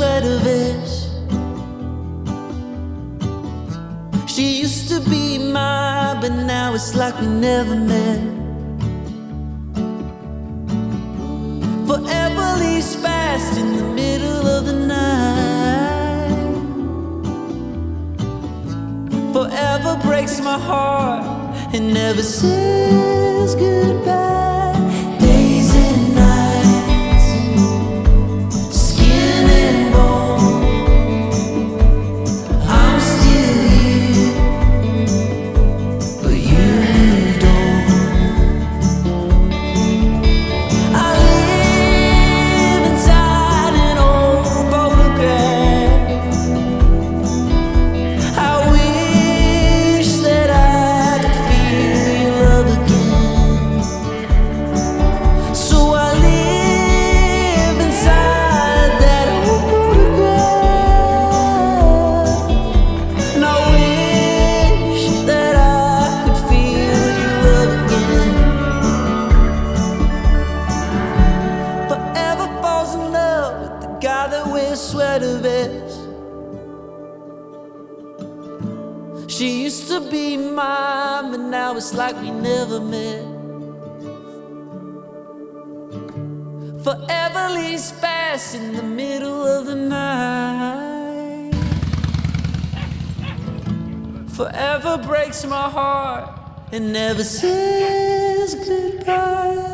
sweater vest. She used to be mine, but now it's like we never met. Forever leaves fast in the middle of the night. Forever breaks my heart and never says goodbye. Days and nights, skin and bone, I'm still here, but you moved on. I live inside an old photograph. I wish that I could feel your love again. So I live inside that old photograph, and I wish that I could feel your love again. Forever falls in love with the guy that wears sweater vests. She used to be mine, but now it's like we never met. Forever leaves fast in the middle of the night. Forever breaks my heart and never says goodbye.